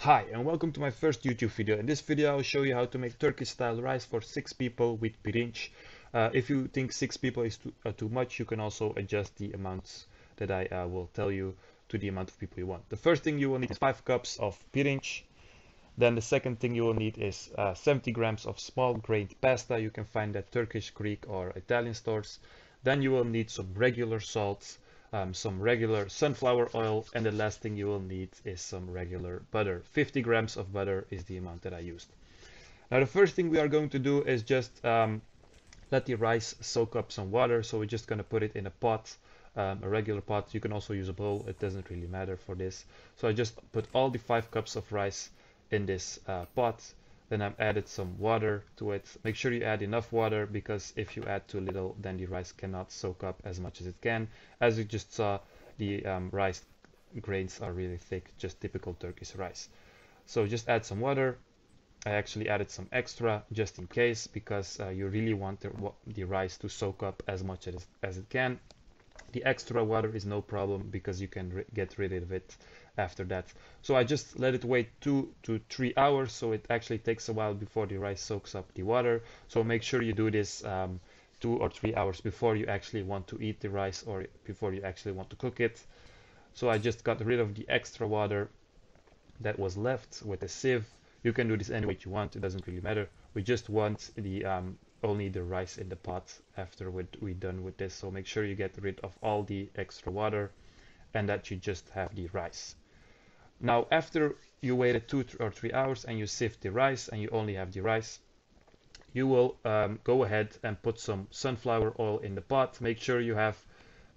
Hi and welcome to my first YouTube video. In this video I'll show you how to make Turkish style rice for 6 people with pirinc. If you think 6 people is too much, you can also adjust the amounts that I will tell you to the amount of people you want. The first thing you will need is 5 cups of pirinc. Then the second thing you will need is 70 grams of small grained pasta. You can find that Turkish, Greek or Italian stores. Then you will need some regular salt, some regular sunflower oil, and the last thing you will need is some regular butter. 50 grams of butter is the amount that I used. Now the first thing we are going to do is just let the rice soak up some water. So we're just going to put it in a pot, a regular pot. You can also use a bowl, it doesn't really matter for this. So I just put all the 5 cups of rice in this pot. Then I've added some water to it. Make sure you add enough water, because if you add too little, then the rice cannot soak up as much as it can. As you just saw, the rice grains are really thick, just typical Turkish rice. So just add some water. I actually added some extra just in case, because you really want the rice to soak up as much as it can. The extra water is no problem, because you can get rid of it after that. So I just let it wait 2 to 3 hours, so it actually takes a while before the rice soaks up the water. So make sure you do this 2 or 3 hours before you actually want to eat the rice, or before you actually want to cook it. So I just got rid of the extra water that was left with a sieve. You can do this any way you want, it doesn't really matter. We just want the only the rice in the pot after we're done with this. So make sure you get rid of all the extra water and that you just have the rice. Now after you waited 2 or 3 hours and you sieve the rice and you only have the rice, you will go ahead and put some sunflower oil in the pot. Make sure you have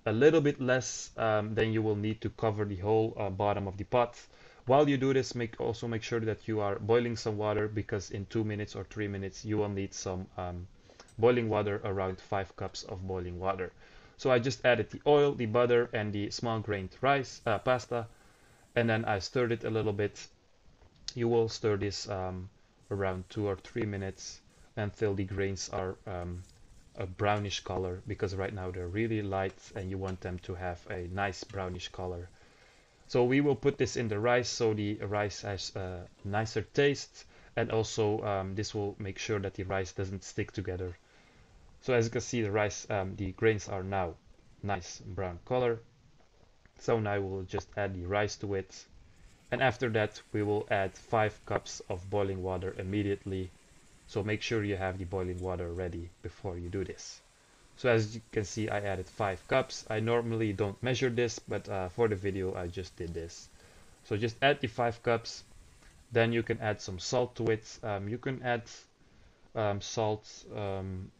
a little bit less than you will need to cover the whole bottom of the pot. While you do this, also make sure that you are boiling some water, because in 2 minutes or 3 minutes you will need some boiling water, around 5 cups of boiling water. So I just added the oil, the butter, and the small grained rice pasta, and then I stirred it a little bit. You will stir this around 2 or 3 minutes until the grains are a brownish color, because right now they're really light and you want them to have a nice brownish color. So we will put this in the rice, so the rice has a nicer taste, and also this will make sure that the rice doesn't stick together. So as you can see, the rice, the grains are now nice brown color. So now we'll just add the rice to it, and after that we will add 5 cups of boiling water immediately. So make sure you have the boiling water ready before you do this. So as you can see, I added 5 cups. I normally don't measure this, but for the video I just did this. So just add the 5 cups. Then you can add some salt to it. You can add salt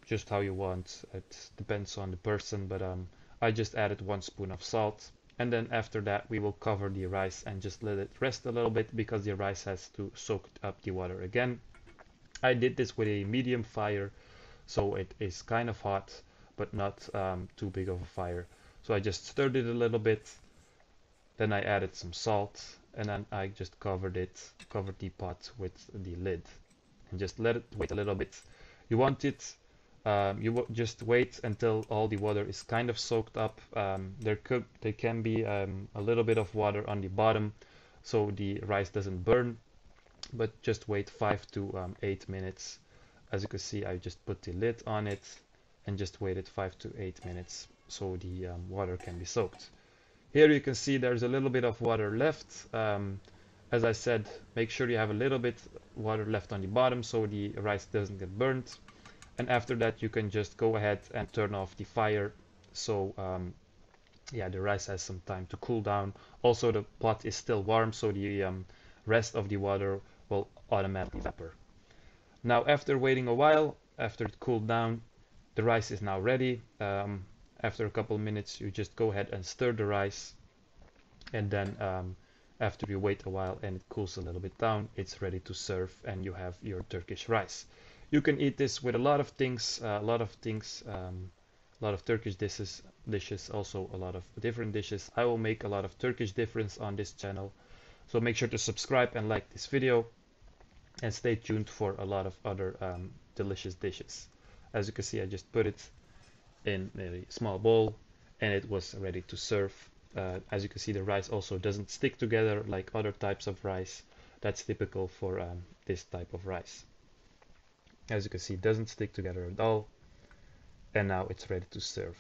just how you want. It depends on the person, but I just added 1 spoon of salt. And then after that we will cover the rice and just let it rest a little bit, because the rice has to soak up the water again. I did this with a medium fire, so it is kind of hot, but not too big of a fire. So I just stirred it a little bit, then I added some salt, and then I just covered the pot with the lid, and just let it wait a little bit. You want it, just wait until all the water is kind of soaked up. There can be a little bit of water on the bottom, so the rice doesn't burn, but just wait 5 to 8 minutes. As you can see, I just put the lid on it and just waited 5 to 8 minutes so the water can be soaked. Here you can see there's a little bit of water left. As I said, make sure you have a little bit water left on the bottom so the rice doesn't get burnt. And after that you can just go ahead and turn off the fire. So yeah, the rice has some time to cool down. Also the pot is still warm, so the rest of the water will automatically evaporate. Now after waiting a while, after it cooled down, the rice is now ready. After a couple of minutes you just go ahead and stir the rice, and then after you wait a while and it cools a little bit down, it's ready to serve and you have your Turkish rice. You can eat this with a lot of things, a lot of Turkish dishes, also a lot of different dishes. I will make a lot of Turkish difference on this channel, so make sure to subscribe and like this video, and stay tuned for a lot of other delicious dishes. As you can see, I just put it in a small bowl and it was ready to serve. As you can see, the rice also doesn't stick together like other types of rice. That's typical for this type of rice. As you can see, it doesn't stick together at all. And now it's ready to serve.